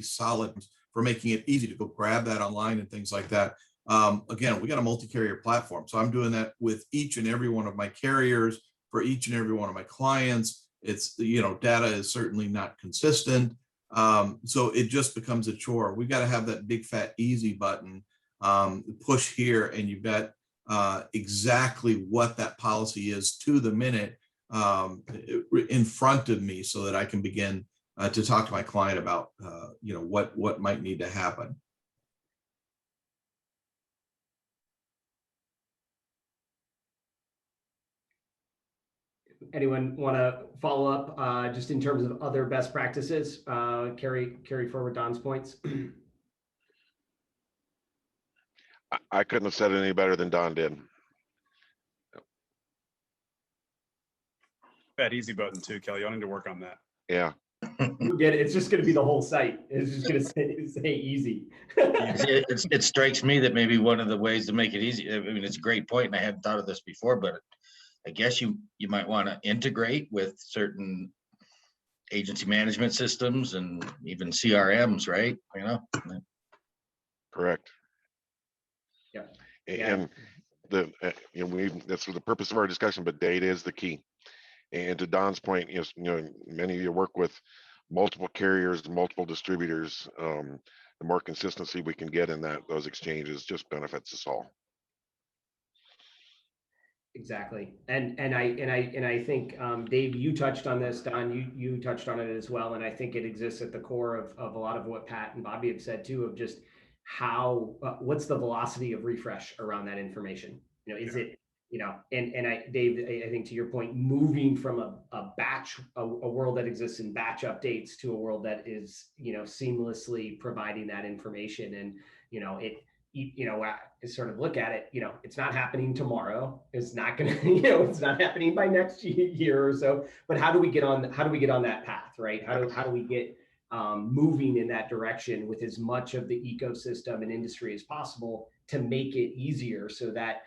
solid for making it easy to go grab that online and things like that. Again, we got a multi-carrier platform. So I'm doing that with each and every one of my carriers for each and every one of my clients. It's, data is certainly not consistent. So it just becomes a chore. We got to have that big fat easy button, push here, and you've got exactly what that policy is to the minute in front of me, so that I can begin to talk to my client about what might need to happen. Anyone want to follow up just in terms of other best practices? Carry forward Don's points. I couldn't have said it any better than Don did. That easy button too, Kelly. I need to work on that. Yeah. You get it. It's just going to be the whole site. It's just going to say easy. It strikes me that maybe one of the ways to make it easy, I mean, it's a great point, and I hadn't thought of this before, but I guess you might want to integrate with certain agency management systems and even CRMs, right? Correct. Yeah. And that's the purpose of our discussion, but data is the key. And to Don's point, many of you work with multiple carriers, multiple distributors. The more consistency we can get in those exchanges just benefits us all. Exactly. And I think Dave, you touched on this. Don, you touched on it as well. And I think it exists at the core of a lot of what Pat and Bobby have said too, of just how what's the velocity of refresh around that information? Is it, Dave, I think to your point, moving from a world that exists in batch updates to a world that is, seamlessly providing that information. And, sort of look at it, it's not happening tomorrow. It's not going to, it's not happening by next year or so, but how do we get on that path, right? How do we get moving in that direction with as much of the ecosystem and industry as possible to make it easier so that,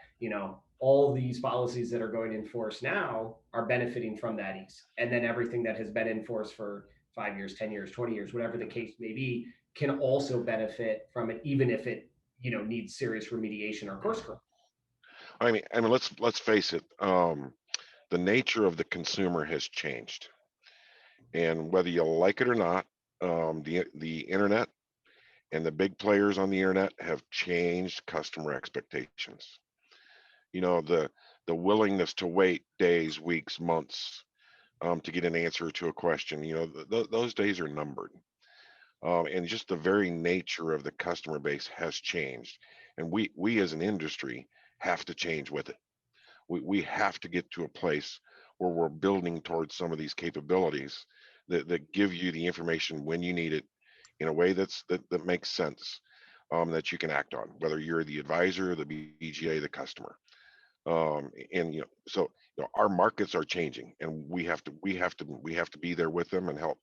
all these policies that are going in force now are benefiting from that ease. And then everything that has been in force for 5 years, 10 years, 20 years, whatever the case may be, can also benefit from it, even if it, needs serious remediation or course correction. I mean, let's face it. The nature of the consumer has changed, and whether you like it or not, the internet and the big players on the internet have changed customer expectations. The willingness to wait days, weeks, months to get an answer to a question, those days are numbered. And just the very nature of the customer base has changed. And we as an industry have to change with it. We have to get to a place where we're building towards some of these capabilities that give you the information when you need it in a way that makes sense, that you can act on, whether you're the advisor, the BGA, the customer. And so our markets are changing, and we have to be there with them and help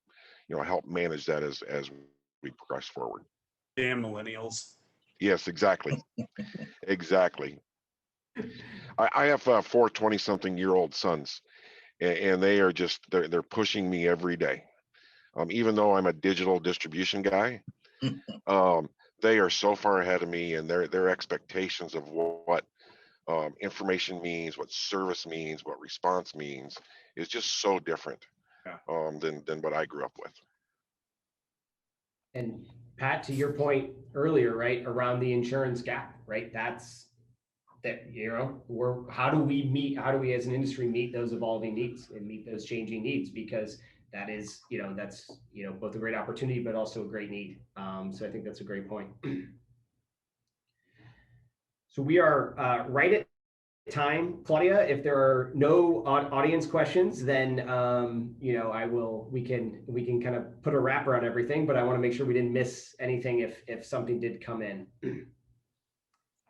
manage that as we progress forward. Damn millennials. Yes, exactly. Exactly. I have 4 20-something-year-old sons, and they are just they're pushing me every day. Even though I'm a digital distribution guy, they are so far ahead of me, and their expectations of what information means, what service means, what response means is just so different than what I grew up with. And Pat, to your point earlier, right, around the insurance gap, right? How do we as an industry meet those evolving needs and meet those changing needs? Because that is, that's both a great opportunity, but also a great need. So I think that's a great point. So we are right at time, Claudia. If there are no audience questions, then we can kind of put a wrapper on everything, but I want to make sure we didn't miss anything if something did come in.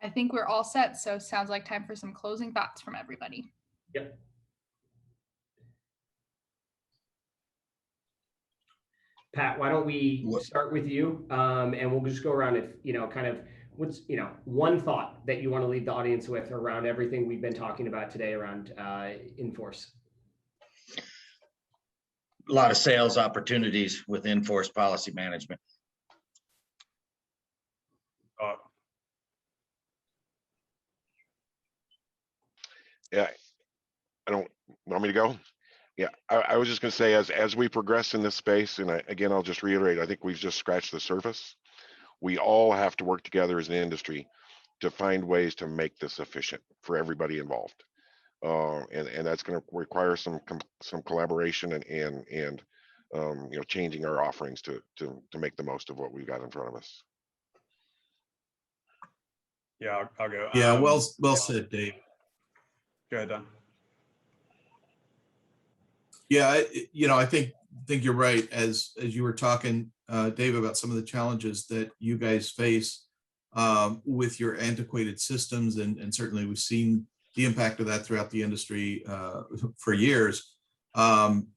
I think we're all set, so sounds like time for some closing thoughts from everybody. Yep. Pat, why don't we start with you, and we'll just go around kind of what's one thought that you want to leave the audience with around everything we've been talking about today around Inforce. A lot of sales opportunities with Inforce policy management. Yeah, I don't want me to go. Yeah, I was just going to say, as we progress in this space, and again, I'll just reiterate, I think we've just scratched the surface. We all have to work together as an industry to find ways to make this efficient for everybody involved, and that's going to require some collaboration and changing our offerings to make the most of what we've got in front of us. Yeah, I'll go. Yeah, well said, Dave. Go ahead, Don. Yeah, I think you're right. As you were talking, Dave, about some of the challenges that you guys face with your antiquated systems, and certainly we've seen the impact of that throughout the industry for years. It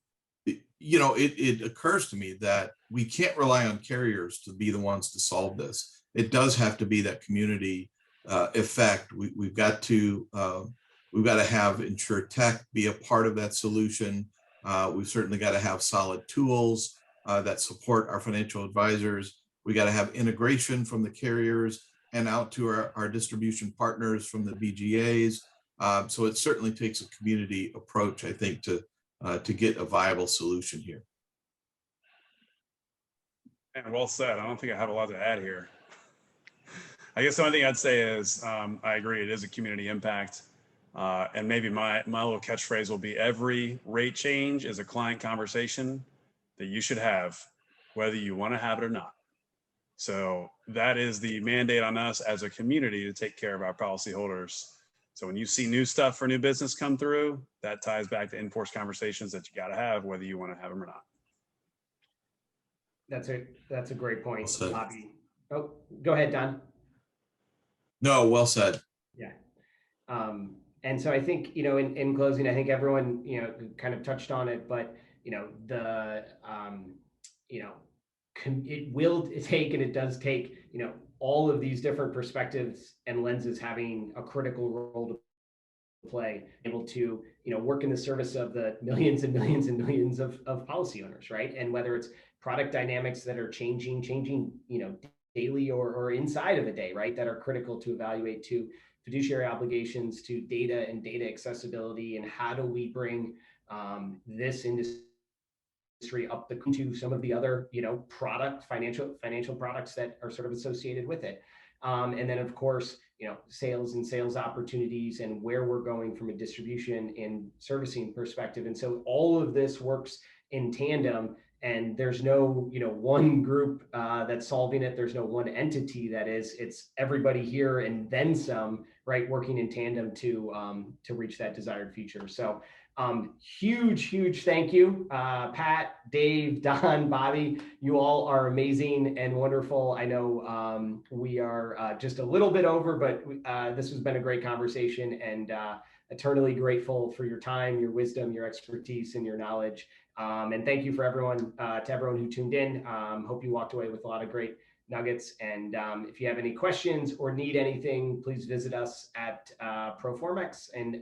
occurs to me that we can't rely on carriers to be the ones to solve this. It does have to be that community effect. We've got to have InsurTech be a part of that solution. We've certainly got to have solid tools that support our financial advisors. We got to have integration from the carriers and out to our distribution partners from the BGAs. So it certainly takes a community approach, I think, to get a viable solution here. And well said. I don't think I have a lot to add here. I guess the only thing I'd say is I agree. It is a community impact. And maybe my little catchphrase will be, every rate change is a client conversation that you should have, whether you want to have it or not. So that is the mandate on us as a community to take care of our policyholders. So when you see new stuff for new business come through, that ties back to Inforce conversations that you got to have, whether you want to have them or not. That's a great point, Well Bobby. Oh, go ahead, Don. No, well said. Yeah. And so I think, in closing, I think everyone, kind of touched on it, but, it will take, and it does take, all of these different perspectives and lenses having a critical role to play, able to, work in the service of the millions and millions and millions of policy owners, right? And whether it's product dynamics that are changing, daily or inside of a day, right? That are critical to evaluate, to fiduciary obligations, to data and data accessibility, and how do we bring this industry up to some of the other financial products that are sort of associated with it, and then of course sales and sales opportunities and where we're going from a distribution and servicing perspective. And so all of this works in tandem, and there's no one group that's solving it. There's no one entity that is. It's everybody here and then some, right, working in tandem to reach that desired future. So Huge thank you, Pat, Dave, Don, Bobby. You all are amazing and wonderful. I know we are just a little bit over, but this has been a great conversation, and eternally grateful for your time, your wisdom, your expertise, and your knowledge. And thank you for everyone, to everyone who tuned in. Hope you walked away with a lot of great nuggets. And if you have any questions or need anything, please visit us at Proformex. And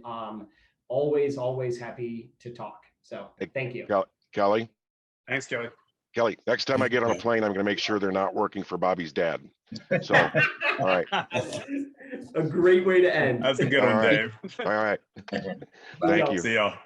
always happy to talk. So thank you. Kelly. Thanks, Kelly. Kelly, next time I get on a plane, I'm going to make sure they're not working for Bobby's dad. So, all right. A great way to end. That's a good one, Dave. All right. Thank you. See y'all.